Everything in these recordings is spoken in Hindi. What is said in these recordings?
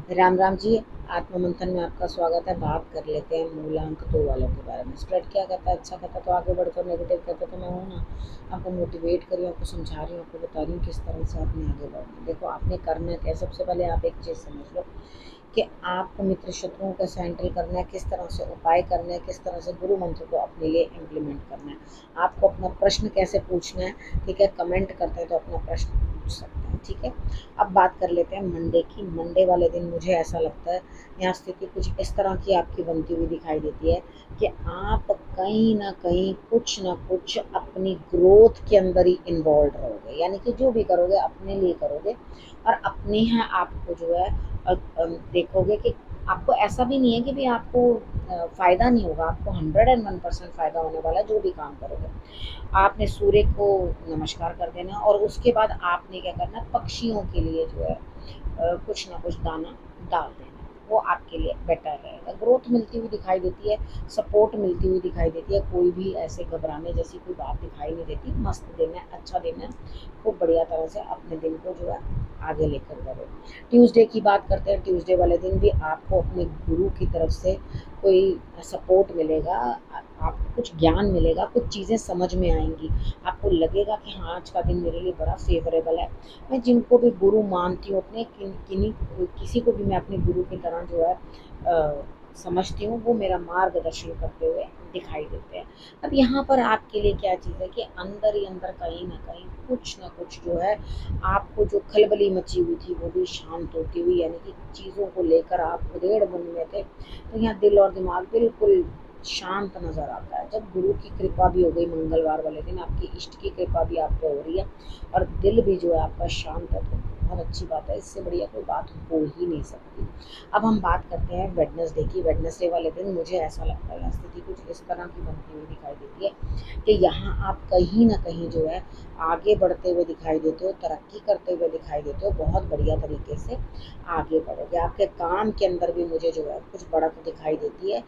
राम राम जी। आत्ममंथन में आपका स्वागत है। बात कर लेते हैं मूलांक 2 वालों के बारे में। स्प्रेड क्या कहता है? अच्छा कहता तो आगे बढ़ो, नेगेटिव कहता तो मैं हूँ ना, आपको मोटिवेट कर रही हूँ, आपको समझा रही हूँ, आपको बता रही हूँ किस तरह से आपने आगे बढ़ना है। देखो आपने करना क्या है, सबसे पहले आप एक चीज़ समझ लो कि आपको मित्र शत्रुओं का हैंडल करना है, किस तरह से उपाय करना है, किस तरह से गुरु मंत्र को अपने लिए इम्प्लीमेंट करना है। आपको अपना प्रश्न कैसे पूछना है, ठीक है, कमेंट करते हैं तो अपना प्रश्न पूछ सकते हैं, ठीक है। अब बात कर लेते हैं मंडे की। मंडे वाले दिन मुझे ऐसा लगता है यहाँ स्थिति कुछ इस तरह की आपकी बनती हुई दिखाई देती है कि आप कहीं ना कहीं कुछ ना कुछ अपनी ग्रोथ के अंदर ही इन्वॉल्व रहोगे, यानी कि जो भी करोगे अपने लिए करोगे और अपने यहाँ आपको जो है देखोगे कि आपको ऐसा भी नहीं है कि भी आपको फ़ायदा नहीं होगा। आपको 101% फ़ायदा होने वाला है जो भी काम करोगे। आपने सूर्य को नमस्कार कर देना और उसके बाद आपने क्या करना, पक्षियों के लिए जो है कुछ ना कुछ दाना डाल देना। वो आपके लिए बेटर रहेगा। ग्रोथ मिलती हुई दिखाई देती है, सपोर्ट मिलती हुई दिखाई देती है, कोई भी ऐसे घबराने जैसी कोई बात दिखाई नहीं देती। मस्त दिन है, अच्छा दिन है, खूब बढ़िया तरह से अपने दिन को जो है आगे लेकर बढ़ो। ट्यूसडे की बात करते हैं। ट्यूसडे वाले दिन भी आपको अपने गुरु की तरफ से कोई सपोर्ट मिलेगा, आपको कुछ ज्ञान मिलेगा, कुछ चीज़ें समझ में आएंगी, आपको लगेगा कि हाँ आज का दिन मेरे लिए बड़ा फेवरेबल है। मैं जिनको भी गुरु मानती हूँ, अपने किसी को भी मैं अपने गुरु की तरह जो है समझती हूँ, वो मेरा मार्गदर्शन करते हुए दिखाई देते हैं। अब यहाँ पर आपके लिए क्या चीज़ है कि अंदर ही अंदर कहीं ना कुछ जो है आपको जो खलबली मची हुई थी वो भी शांत होती हुई, यानी कि चीज़ों को लेकर आप उधेड़ बुन में थे, तो यहाँ दिल और दिमाग बिल्कुल शांत नज़र आता है। जब गुरु की कृपा भी हो गई, मंगलवार वाले दिन आपकी इष्ट की कृपा भी आप पे हो रही है और दिल भी जो है आपका शांत है, तो बहुत अच्छी बात है। इससे बढ़िया कोई बात हो ही नहीं सकती। अब हम बात करते हैं वेडनेसडे की। वेडनेसडे वाले दिन मुझे ऐसा लगता है स्थिति कुछ इस तरह की बनती हुई दिखाई देती है कि यहाँ आप कहीं ना कहीं जो है आगे बढ़ते हुए दिखाई देते हो, तरक्की करते हुए दिखाई देते हो, बहुत बढ़िया तरीके से आगे बढ़ोगे। आपके काम के अंदर भी मुझे जो है कुछ बढ़त दिखाई देती है,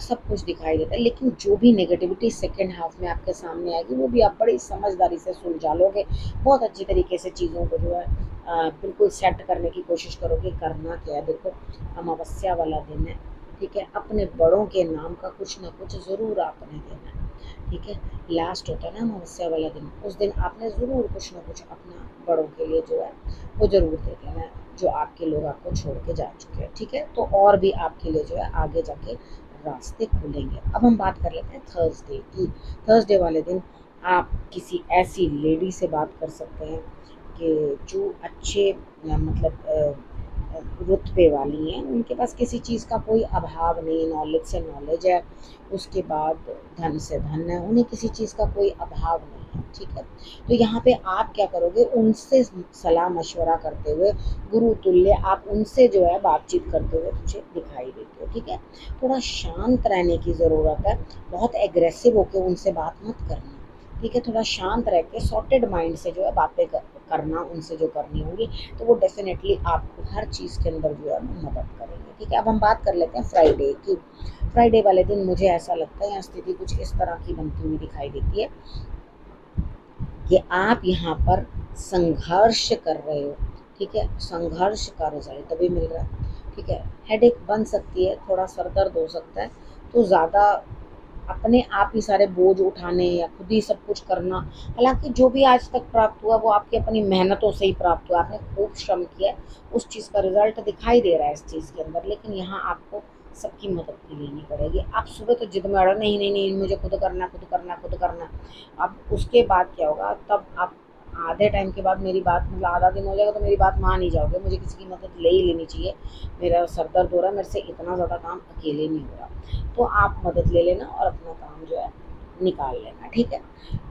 सब कुछ दिखाई देता है। लेकिन जो भी नेगेटिविटी सेकेंड हाफ में आपके सामने आएगी वो भी आप बड़ी समझदारी से सुलझा लोगे। बहुत अच्छी तरीके से चीज़ों को जो है बिल्कुल सेट करने की कोशिश करोगे। करना क्या है, देखो अमावस्या वाला दिन है, ठीक है, अपने बड़ों के नाम का कुछ ना कुछ ज़रूर आपने देना है, ठीक है। लास्ट होता है ना अमावस्या वाला दिन, उस दिन आपने ज़रूर कुछ ना कुछ अपना बड़ों के लिए जो है वो ज़रूर दे देना है, जो आपके लोग आपको छोड़ के जा चुके हैं, ठीक है। तो और भी आपके लिए जो है आगे जाके रास्ते खुलेंगे। अब हम बात कर लेते हैं थर्सडे की। थर्सडे वाले दिन आप किसी ऐसी लेडी से बात कर सकते हैं कि जो अच्छे मतलब रुतबे वाली हैं, उनके पास किसी चीज़ का कोई अभाव नहीं, नॉलेज से नॉलेज है, उसके बाद धन से धन है, उन्हें किसी चीज़ का कोई अभाव नहीं है, ठीक है। तो यहाँ पे आप क्या करोगे, उनसे सलाह मशवरा करते हुए गुरु तुल्य आप उनसे जो है बातचीत करते हुए मुझे दिखाई देते हो, ठीक है। थोड़ा शांत रहने की ज़रूरत है, बहुत एग्रेसिव होकर उनसे बात मत करना, ठीक है। थोड़ा शांत रह के सॉर्टेड माइंड से जो है बातें करना उनसे जो करनी होगी, तो वो डेफिनेटली आपको हर चीज़ के अंदर जो है मदद करेंगे, ठीक है। अब हम बात कर लेते हैं फ्राइडे की। फ्राइडे वाले दिन मुझे ऐसा लगता है यहाँ स्थिति कुछ इस तरह की बनती हुई दिखाई देती है कि आप यहाँ पर संघर्ष कर रहे हो, ठीक है। संघर्ष का रिजल्ट तभी मिल रहा है, ठीक है। हेडेक बन सकती है, थोड़ा सर दर्द हो सकता है, तो ज़्यादा अपने आप ही सारे बोझ उठाने या खुद ही सब कुछ करना, हालांकि जो भी आज तक प्राप्त हुआ वो आपकी अपनी मेहनतों से ही प्राप्त हुआ, आपने खूब श्रम किया है, उस चीज़ का रिजल्ट दिखाई दे रहा है इस चीज़ के अंदर। लेकिन यहाँ आपको सबकी मदद की लेनी पड़ेगी। आप सुबह तो जिद में अड़ो, नहीं नहीं नहीं मुझे खुद करना खुद करना खुद करना। अब उसके बाद क्या होगा, तब आप आधे टाइम के बाद मेरी बात मतलब आधा दिन हो जाएगा तो मेरी बात मान ही जाओगे, मुझे किसी की मदद ले ही लेनी चाहिए, मेरा सर दर्द हो रहा है, मेरे से इतना ज़्यादा काम अकेले नहीं हो रहा, तो आप मदद ले लेना और अपना काम जो है निकाल लेना, ठीक है।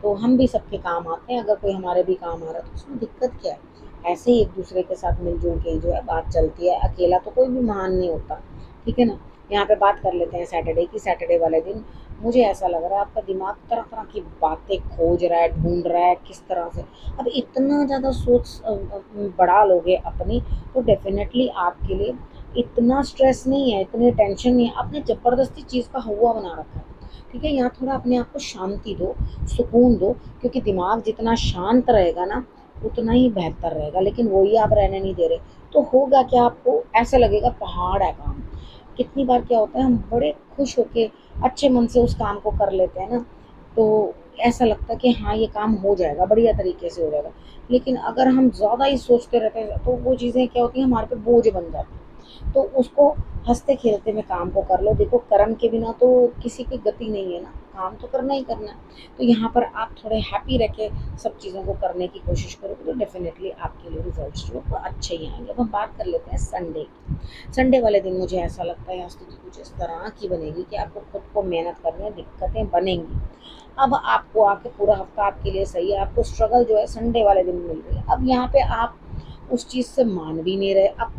तो हम भी सबके काम आते हैं, अगर कोई हमारे भी काम आ रहा है तो उसमें दिक्कत क्या है। ऐसे ही एक दूसरे के साथ मिलजुल के जो है बात चलती है, अकेला तो कोई भी महान नहीं होता, ठीक है ना। यहाँ पे बात कर लेते हैं सैटरडे की। सैटरडे वाले दिन मुझे ऐसा लग रहा है आपका दिमाग तरह तरह की बातें खोज रहा है, ढूंढ रहा है किस तरह से। अब इतना ज़्यादा सोच बढ़ा लोगे अपनी, तो डेफिनेटली आपके लिए इतना स्ट्रेस नहीं है, इतनी टेंशन नहीं है। आपने ज़बरदस्ती चीज़ का हवा बना रखा है, ठीक है। यहाँ थोड़ा अपने आप को शांति दो, सुकून दो, क्योंकि दिमाग जितना शांत रहेगा ना उतना ही बेहतर रहेगा, लेकिन वही आप रहने नहीं दे रहे। तो होगा क्या, आपको ऐसा लगेगा पहाड़ है काम। कितनी बार क्या होता है, हम बड़े खुश होके अच्छे मन से उस काम को कर लेते हैं ना, तो ऐसा लगता है कि हाँ ये काम हो जाएगा, बढ़िया तरीके से हो जाएगा। लेकिन अगर हम ज़्यादा ही सोचते रहते हैं तो वो चीज़ें क्या होती हैं, हमारे पे बोझ बन जाती हैं। तो उसको हंसते खेलते में काम को कर लो। देखो कर्म के बिना तो किसी की गति नहीं है ना, काम तो करना ही करना है। तो यहाँ पर आप थोड़े हैप्पी रह के सब चीज़ों को करने की कोशिश करोगे तो डेफिनेटली आपके लिए रिजल्ट्स जो है वो अच्छे ही आएंगे। अब हम बात कर लेते हैं संडे की। संडे वाले दिन मुझे ऐसा लगता है स्थिति कुछ इस तरह की बनेगी कि आपको खुद को मेहनत करने में दिक्कतें बनेंगी। अब आपको आके पूरा हफ्ता आपके लिए सही है, आपको स्ट्रगल जो है संडे वाले दिन मिल रही है। अब यहाँ पे आप उस चीज़ से मान भी नहीं रहे। अब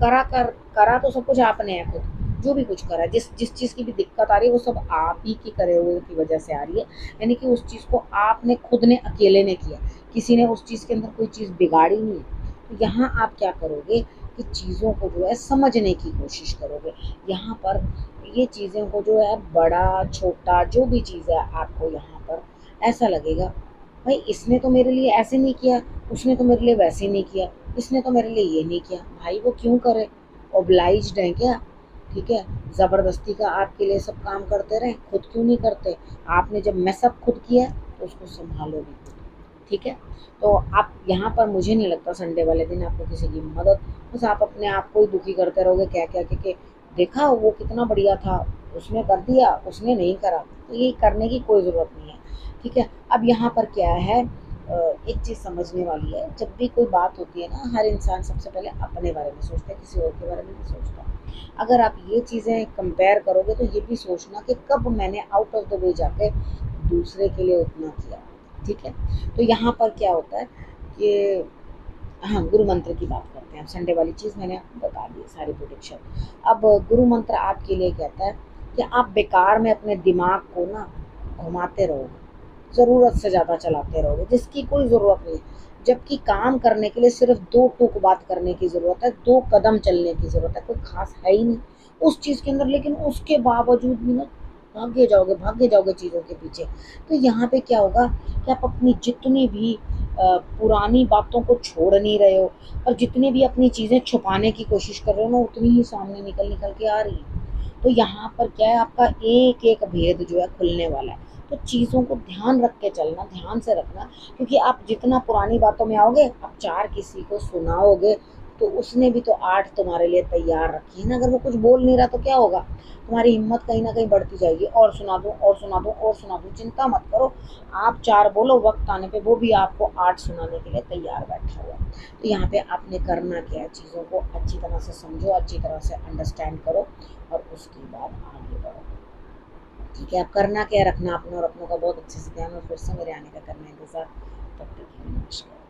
करा तो सब कुछ आपने है खुद, जो भी कुछ करा है, जिस जिस चीज़ की भी दिक्कत आ रही है वो सब आप ही की करे हुए की वजह से आ रही है। यानी कि उस चीज़ को आपने खुद ने अकेले ने किया, किसी ने उस चीज़ के अंदर कोई चीज़ बिगाड़ी नहीं है। तो यहाँ आप क्या करोगे कि चीज़ों को जो है समझने की कोशिश करोगे। यहाँ पर ये चीज़ों को जो है बड़ा छोटा जो भी चीज़ है, आपको यहाँ पर ऐसा लगेगा भाई इसने तो मेरे लिए ऐसे नहीं किया, उसने तो मेरे लिए वैसे नहीं किया, इसने तो मेरे लिए ये नहीं किया। भाई वो क्यों करे, ओब्लाइज्ड है क्या? ठीक है, ज़बरदस्ती का आपके लिए सब काम करते रहें, खुद क्यों नहीं करते? आपने जब मैसअप खुद किया तो उसको संभालो भी खुद। ठीक है, तो आप यहाँ पर मुझे नहीं लगता संडे वाले दिन आपको किसी की मदद, बस आप अपने आप को ही दुखी करते रहोगे क्या क्या कि देखा वो कितना बढ़िया था, उसने कर दिया, उसने नहीं करा। तो ये करने की कोई ज़रूरत नहीं है। ठीक है, अब यहाँ पर क्या है, एक चीज़ समझने वाली है, जब भी कोई बात होती है ना, हर इंसान सबसे पहले अपने बारे में सोचता है, किसी और के बारे में नहीं सोचता। अगर आप ये चीज़ें कंपेयर करोगे तो ये भी सोचना कि कब मैंने आउट ऑफ द वे जाके दूसरे के लिए उतना किया। ठीक है, तो यहाँ पर क्या होता है कि हाँ, गुरु मंत्र की बात करते हैं। अब संडे वाली चीज़ मैंने आपको बता दी सारी प्रोडिक्शन। अब गुरु मंत्र आपके लिए कहता है कि आप बेकार में अपने दिमाग को ना घुमाते रहोगे, ज़रूरत से ज़्यादा चलाते रहोगे जिसकी कोई ज़रूरत नहीं है। जबकि काम करने के लिए सिर्फ दो टूक बात करने की ज़रूरत है, दो कदम चलने की ज़रूरत है, कोई खास है ही नहीं उस चीज़ के अंदर। लेकिन उसके बावजूद भी ना भागे जाओगे चीज़ों के पीछे। तो यहाँ पे क्या होगा कि आप अपनी जितनी भी पुरानी बातों को छोड़ नहीं रहे हो, और जितनी भी अपनी चीज़ें छुपाने की कोशिश कर रहे हो ना, उतनी ही सामने निकल निकल के आ रही है। तो यहाँ पर क्या है, आपका एक एक भेद जो है खुलने वाला है। तो चीज़ों को ध्यान रख के चलना, ध्यान से रखना, क्योंकि आप जितना पुरानी बातों में आओगे, आप चार किसी को सुनाओगे तो उसने भी तो आठ तुम्हारे लिए तैयार रखी है ना। अगर वो कुछ बोल नहीं रहा तो क्या होगा, तुम्हारी हिम्मत कहीं ना कहीं बढ़ती जाएगी, और सुना दूँ और सुना दूँ और सुना दूँ। चिंता मत करो, आप चार बोलो, वक्त आने पे वो भी आपको आठ सुनाने के लिए तैयार बैठा हुआ। तो यहाँ पे आपने करना क्या है, चीज़ों को अच्छी तरह से समझो, अच्छी तरह से अंडरस्टैंड करो और उसके बाद आगे बढ़ो। ठीक है, अब करना क्या है, रखना अपनों और अपनों का बहुत अच्छे से ध्यान, और फिर से मेरे आने का करना इंतज़ार। तब तक के लिए नमस्कार।